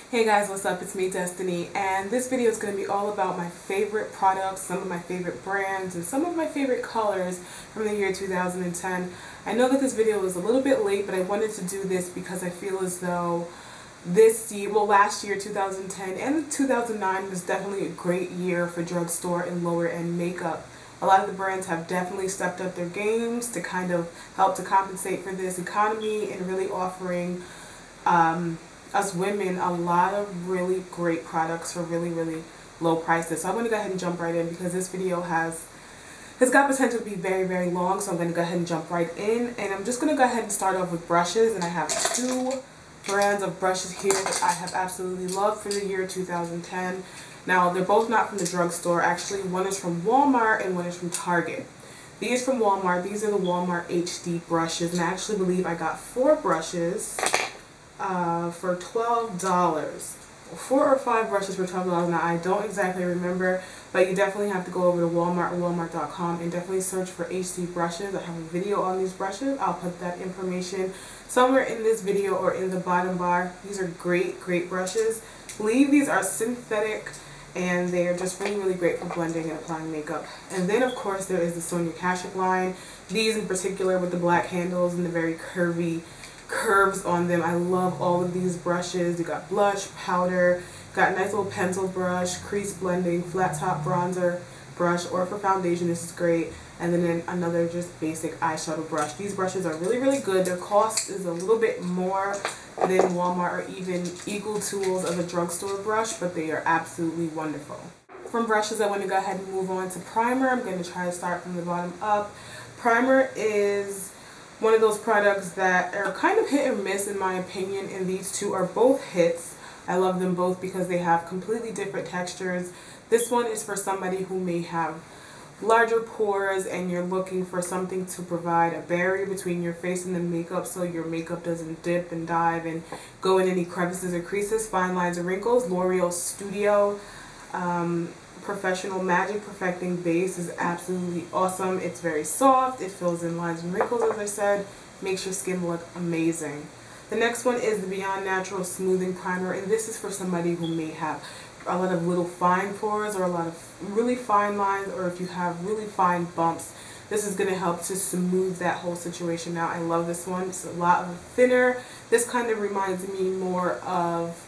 Hey guys, what's up? It's me, Destiny, and this video is going to be all about my favorite products, some of my favorite brands, and some of my favorite colors from the year 2010. I know that this video is a little bit late, but I wanted to do this because I feel as though this year, well, last year, 2010 and 2009 was definitely a great year for drugstore and lower end makeup. A lot of the brands have definitely stepped up their games to kind of help to compensate for this economy and really offering us women a lot of really great products for really low prices. So I'm going to go ahead and jump right in because this video has got potential to be very long, so I'm going to go ahead and jump right in. And I'm just going to go ahead and start off with brushes, and I have two brands of brushes here that I have absolutely loved for the year 2010. Now, they're both not from the drugstore. Actually, one is from Walmart and one is from Target. These from Walmart. These are the Walmart HD brushes, and I actually believe I got 4 brushes for $12. 4 or 5 brushes for $12. Now, I don't exactly remember, but you definitely have to go over to Walmart or Walmart.com and definitely search for HD brushes. I have a video on these brushes. I'll put that information somewhere in this video or in the bottom bar. These are great brushes. I believe these are synthetic, and they are just really great for blending and applying makeup. And then, of course, there is the Sonia Kashuk line. These in particular with the black handles and the very curvy curves on them. I love all of these brushes. You got blush, powder, got a nice little pencil brush, crease blending, flat top bronzer brush, or for foundation this is great. And then another just basic eyeshadow brush. These brushes are really good. Their cost is a little bit more than Walmart or even equal tools of a drugstore brush, but they are absolutely wonderful. From brushes, I want to go ahead and move on to primer. I'm going to try to start from the bottom up. Primer is one of those products that are kind of hit or miss in my opinion, and these two are both hits. I love them both because they have completely different textures. This one is for somebody who may have larger pores and you're looking for something to provide a barrier between your face and the makeup so your makeup doesn't dip and dive and go in any crevices or creases, fine lines or wrinkles. Loreal Studio Professional Magic Perfecting Base is absolutely awesome. It's very soft. It fills in lines and wrinkles, as I said. Makes your skin look amazing. The next one is the Beyond Natural Smoothing Primer, and this is for somebody who may have a lot of little fine pores or a lot of really fine lines, or if you have really fine bumps. This is going to help to smooth that whole situation out. I love this one. It's a lot thinner. This kind of reminds me more of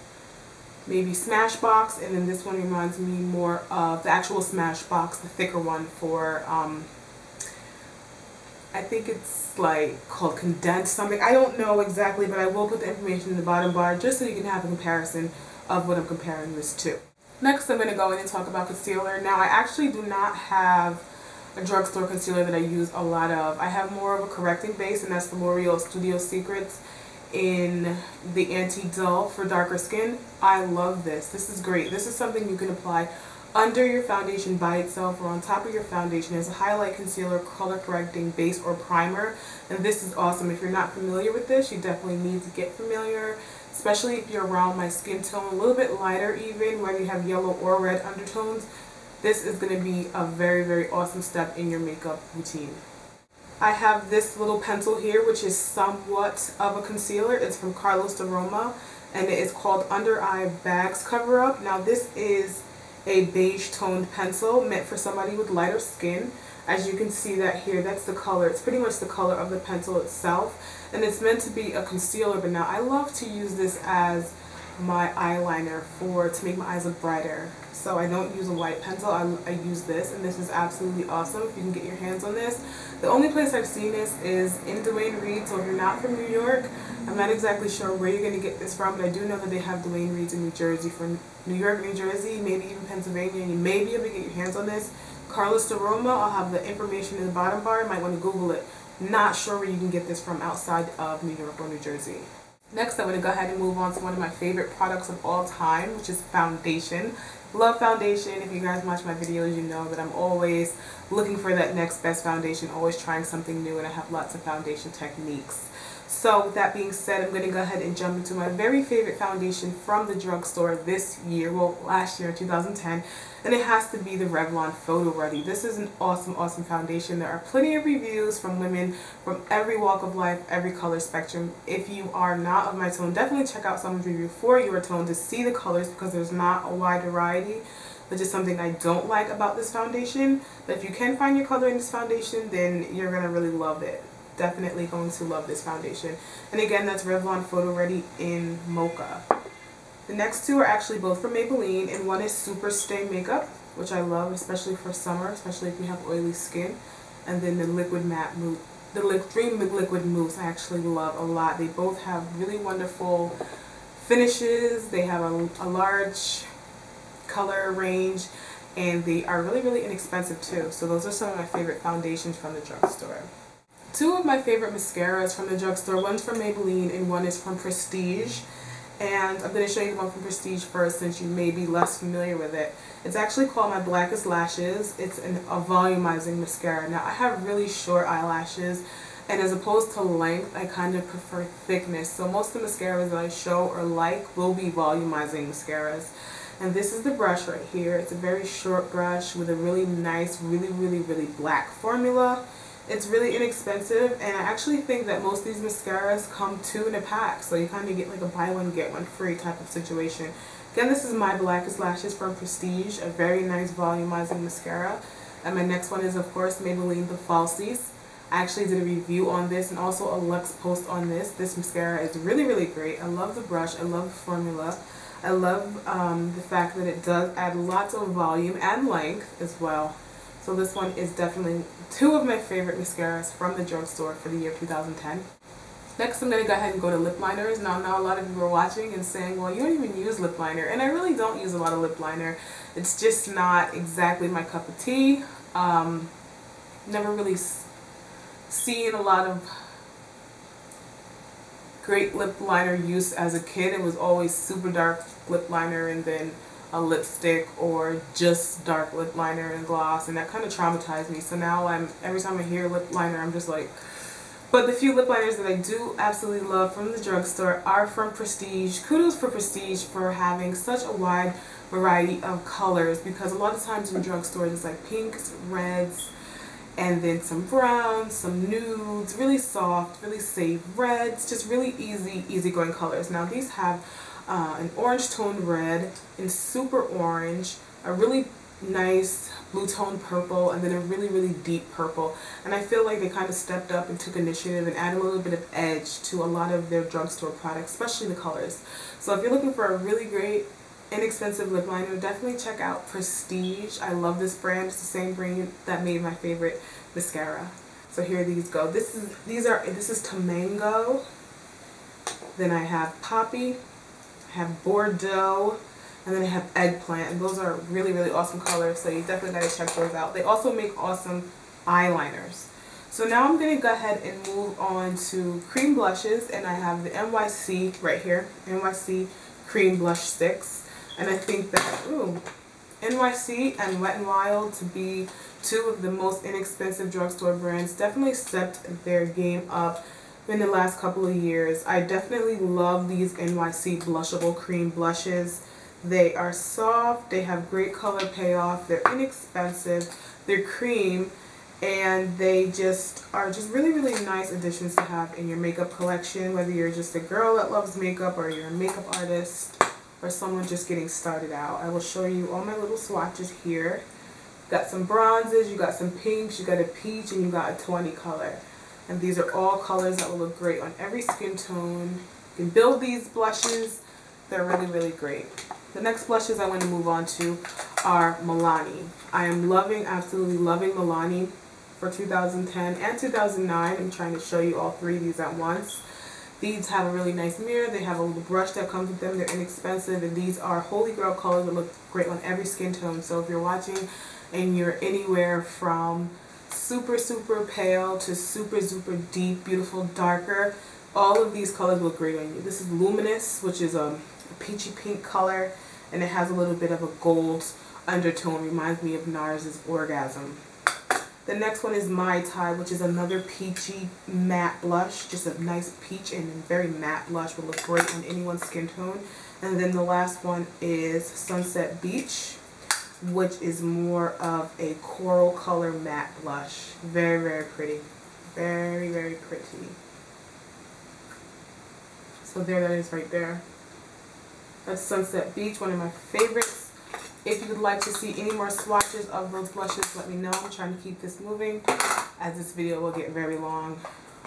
maybe Smashbox, and then this one reminds me more of the actual Smashbox, the thicker one for, I think it's like called condensed something. I don't know exactly, but I will put the information in the bottom bar just so you can have a comparison of what I'm comparing this to. Next, I'm going to go in and talk about concealer. Now, I actually do not have a drugstore concealer that I use a lot of. I have more of a correcting base, and that's the L'Oreal Studio Secrets in the anti-dull for darker skin. I love this. This is great. This is something you can apply under your foundation by itself or on top of your foundation as a highlight, concealer, color correcting base or primer. And this is awesome. If you're not familiar with this, you definitely need to get familiar, especially if you're around my skin tone, a little bit lighter even, whether you have yellow or red undertones. This is going to be a very awesome step in your makeup routine. I have this little pencil here, which is somewhat of a concealer. It's from Carlos Aroma, and it is called Under Eye Bags Cover Up. Now, this is a beige toned pencil meant for somebody with lighter skin. As you can see that here, that's the color. It's pretty much the color of the pencil itself, and it's meant to be a concealer. But now I love to use this as my eyeliner to make my eyes look brighter. So I don't use a white pencil, I use this, and this is absolutely awesome if you can get your hands on this. The only place I've seen this is in Duane Reade, so if you're not from New York, I'm not exactly sure where you're going to get this from, but I do know that they have Duane Reades in New Jersey. For New York, New Jersey, maybe even Pennsylvania, and you may be able to get your hands on this. Carlos Aroma, I'll have the information in the bottom bar. You might want to Google it. Not sure where you can get this from outside of New York or New Jersey. Next, I'm going to go ahead and move on to one of my favorite products of all time, which is foundation. Love foundation. If you guys watch my videos, you know that I'm always looking for that next best foundation, always trying something new, and I have lots of foundation techniques. So with that being said, I'm going to go ahead and jump into my very favorite foundation from the drugstore this year, well last year, 2010, and it has to be the Revlon Photo Ready. This is an awesome, awesome foundation. There are plenty of reviews from women from every walk of life, every color spectrum. If you are not of my tone, definitely check out someone's review for your tone to see the colors, because there's not a wide variety, which is something I don't like about this foundation. But if you can find your color in this foundation, then you're going to really love it. Definitely going to love this foundation. And again, that's Revlon Photo Ready in Mocha. The next two are actually both from Maybelline, and one is Super Stay Makeup, which I love, especially for summer, especially if you have oily skin. And then the Liquid Matte Mousse, the Dream Liquid Mousse, I actually love a lot. They both have really wonderful finishes. They have a large color range, and they are really, really inexpensive too. So those are some of my favorite foundations from the drugstore. Two of my favorite mascaras from the drugstore, one's from Maybelline and one is from Prestige. And I'm going to show you the one from Prestige first, since you may be less familiar with it. It's actually called my Blackest Lashes. It's a volumizing mascara. Now, I have really short eyelashes, and as opposed to length, I kind of prefer thickness. So most of the mascaras that I show or like will be volumizing mascaras. And this is the brush right here. It's a very short brush with a really nice, really black formula. It's really inexpensive, and I actually think that most of these mascaras come two in a pack, so you kind of get like a buy one get one free type of situation. Again, this is my Blackest Lashes from Prestige, a very nice volumizing mascara. And my next one is, of course, Maybelline The Falsies. I actually did a review on this and also a Luxe post on this. This mascara is really great. I love the brush, I love the formula. I love the fact that it does add lots of volume and length as well. So this one is definitely two of my favorite mascaras from the drugstore for the year 2010. Next, I'm going to go ahead and go to lip liners. Now, I know a lot of you are watching and saying, well, you don't even use lip liner. And I really don't use a lot of lip liner. It's just not exactly my cup of tea. Never really seen a lot of great lip liner use as a kid. It was always super dark lip liner and then a lipstick, or just dark lip liner and gloss, and that kind of traumatized me. So now every time I hear lip liner, I'm just like. But the few lip liners that I do absolutely love from the drugstore are from Prestige. Kudos for Prestige for having such a wide variety of colors, because a lot of times in drugstores it's like pinks, reds, and then some browns, some nudes, really soft, really safe reds, just really easygoing colors. Now these have an orange toned red, and super orange, a really nice blue toned purple, and then a really deep purple. And I feel like they kind of stepped up and took initiative and added a little bit of edge to a lot of their drugstore products, especially the colors. So if you're looking for a really great inexpensive lip liner, definitely check out Prestige. I love this brand. It's the same brand that made my favorite mascara. So here these go. This is Tomango. Then I have Poppy. I have Bordeaux, and then I have Eggplant, and those are really awesome colors, so you definitely got to check those out. They also make awesome eyeliners. So now I'm going to go ahead and move on to cream blushes, and I have the NYC right here, NYC Cream Blush Sticks, and I think that, NYC and Wet n Wild, to be two of the most inexpensive drugstore brands, definitely stepped their game up in the last couple of years. I definitely love these NYC Blushable Cream Blushes. They are soft, they have great color payoff, they're inexpensive, they're cream, and they just are really nice additions to have in your makeup collection, whether you're just a girl that loves makeup, or you're a makeup artist, or someone just getting started out. I will show you all my little swatches here. You got some bronzes, you got some pinks, you got a peach, and you got a 20 color. And these are all colors that will look great on every skin tone. You can build these blushes. They're really great. The next blushes I want to move on to are Milani. I am absolutely loving Milani for 2010 and 2009. I'm trying to show you all three of these at once. These have a really nice mirror. They have a little brush that comes with them. They're inexpensive, and these are holy grail colors that look great on every skin tone. So if you're watching and you're anywhere from super pale to super deep, beautiful, darker, all of these colors look great on you. This is Luminous, which is a peachy pink color, and it has a little bit of a gold undertone. Reminds me of NARS's Orgasm. The next one is Mai Tai, which is another peachy matte blush. Just a nice peach and very matte blush. Will look great on anyone's skin tone. And then the last one is Sunset Beach, which is more of a coral color matte blush. Very, very pretty. Very, very pretty. So there that is right there. That's Sunset Beach, one of my favorites. If you would like to see any more swatches of those blushes, let me know. I'm trying to keep this moving as this video will get very long.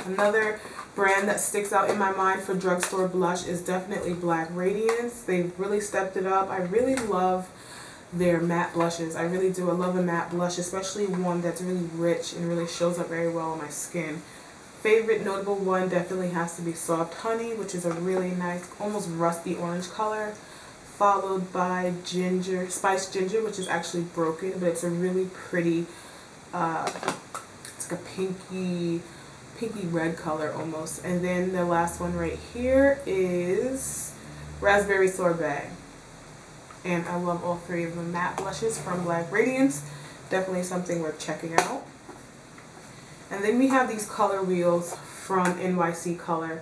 Another brand that sticks out in my mind for drugstore blush is definitely Black Radiance. They've really stepped it up. I really love their matte blushes. I really do. I love a matte blush, especially one that's really rich and really shows up very well on my skin. Favorite notable one definitely has to be Soft Honey, which is a really nice, almost rusty orange color, followed by Ginger, Spiced Ginger, which is actually broken, but it's a really pretty, it's like a pinky red color almost. And then the last one right here is Raspberry Sorbet. And I love all three of the matte blushes from Black Radiance. Definitely something worth checking out. And then we have these color wheels from NYC Color.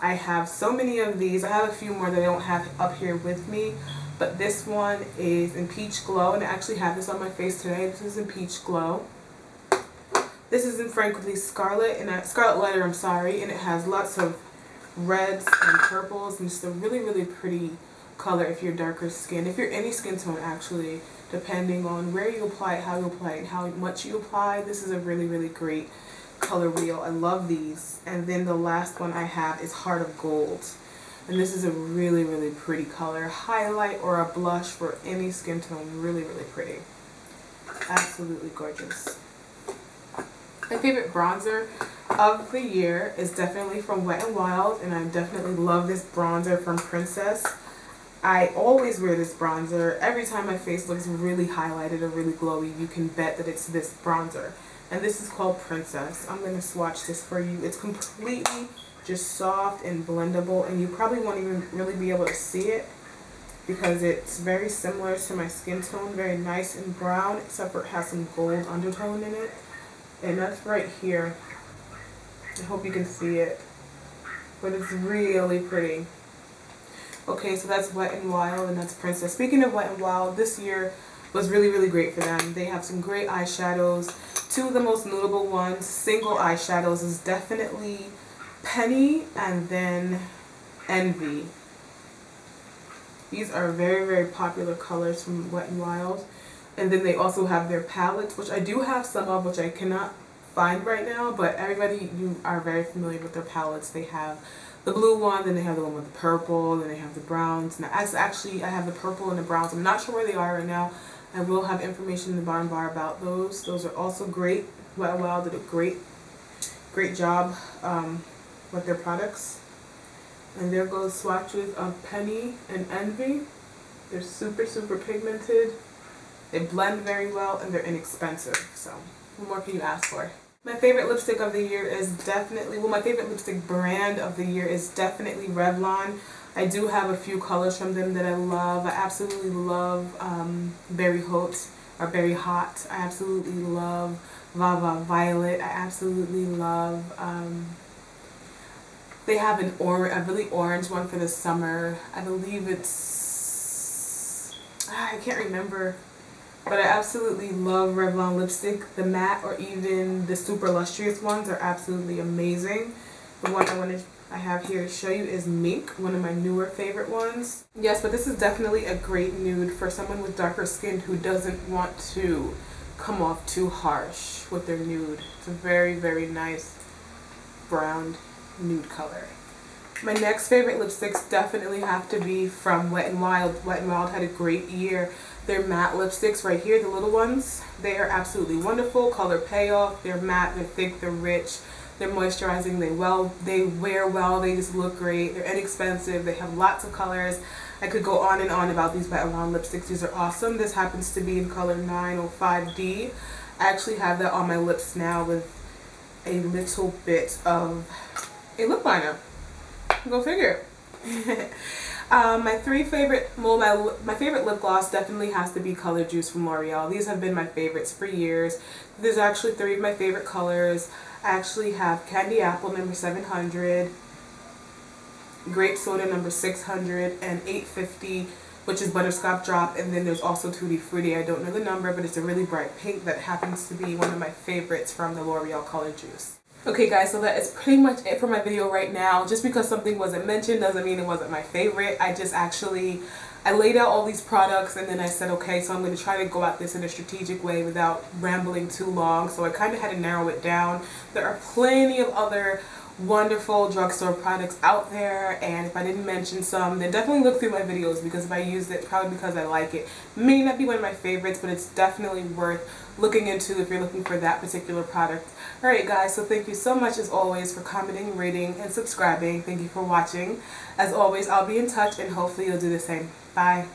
I have so many of these. I have a few more that I don't have up here with me. But this one is in Peach Glow. And I actually have this on my face today. This is in Peach Glow. This is in frankly Scarlet Letter, I'm sorry. And it has lots of reds and purples. And just a really, really pretty color if you're darker skin. If you're any skin tone actually, depending on where you apply it, how you apply it, and how much you apply, this is a really, really great color wheel. I love these. And then the last one I have is Heart of Gold. And this is a really, really pretty color. Highlight or a blush for any skin tone. Really, really pretty. Absolutely gorgeous. My favorite bronzer of the year is definitely from Wet n Wild. And I definitely love this bronzer from Princess. I always wear this bronzer. Every time my face looks really highlighted or really glowy, you can bet that it's this bronzer. And this is called Princess. I'm going to swatch this for you. It's completely just soft and blendable, and you probably won't even really be able to see it because it's very similar to my skin tone, very nice and brown, except for it has some gold undertone in it. And that's right here. I hope you can see it, but it's really pretty. Okay, so that's Wet n Wild and that's Princess. Speaking of Wet n Wild, this year was really, really great for them. They have some great eyeshadows. Two of the most notable ones, single eyeshadows, is definitely Penny and then Envy. These are very, very popular colors from Wet n Wild. And then they also have their palettes, which I do have some of, which I cannot find right now, but everybody, you are very familiar with their palettes. They have the blue one, then they have the one with the purple, then they have the browns. Now, actually, I have the purple and the browns. I'm not sure where they are right now. I will have information in the bottom bar about those. Those are also great. Wet n Wild did a great job with their products. And there goes swatches of Penny and Envy. They're super, super pigmented. They blend very well and they're inexpensive. So, what more can you ask for? My favorite lipstick of the year is definitely, well, my favorite lipstick brand of the year is definitely Revlon. I do have a few colors from them that I love. I absolutely love Berry Haute or Berry Hot. I absolutely love Vava Violet. I absolutely love, they have a really orange one for the summer. I believe it's, I can't remember. But I absolutely love Revlon lipstick. The matte or even the super lustrous ones are absolutely amazing. The one I have here to show you is Mink, one of my newer favorite ones. Yes, but this is definitely a great nude for someone with darker skin who doesn't want to come off too harsh with their nude. It's a very, very nice brown nude color. My next favorite lipsticks definitely have to be from Wet n Wild. Wet n Wild had a great year. Their matte lipsticks right here, the little ones, they are absolutely wonderful. Color payoff, they're matte, they're thick, they're rich, they're moisturizing, they wear well, they just look great, they're inexpensive, they have lots of colors. I could go on and on about these Wet n Wild lipsticks. These are awesome. This happens to be in color 905D. I actually have that on my lips now with a little bit of a lip liner. Go figure. My three favorite, well, my favorite lip gloss definitely has to be Color Juice from L'Oreal. These have been my favorites for years. There's actually three of my favorite colors. I actually have Candy Apple number 700, Grape Soda number 600, and 850, which is Butterscotch Drop, and then there's also Tutti Frutti. I don't know the number, but it's a really bright pink that happens to be one of my favorites from the L'Oreal Color Juice. Okay guys, so that is pretty much it for my video right now. Just because something wasn't mentioned doesn't mean it wasn't my favorite. I laid out all these products and then I said, okay, so I'm going to try to go at this in a strategic way without rambling too long. So I kind of had to narrow it down. There are plenty of other wonderful drugstore products out there, and if I didn't mention some, then definitely look through my videos, because if I used it, probably because I like it. May not be one of my favorites, but it's definitely worth looking into if you're looking for that particular product. Alright guys, so thank you so much as always for commenting, rating, and subscribing. Thank you for watching. As always, I'll be in touch and hopefully you'll do the same. Bye.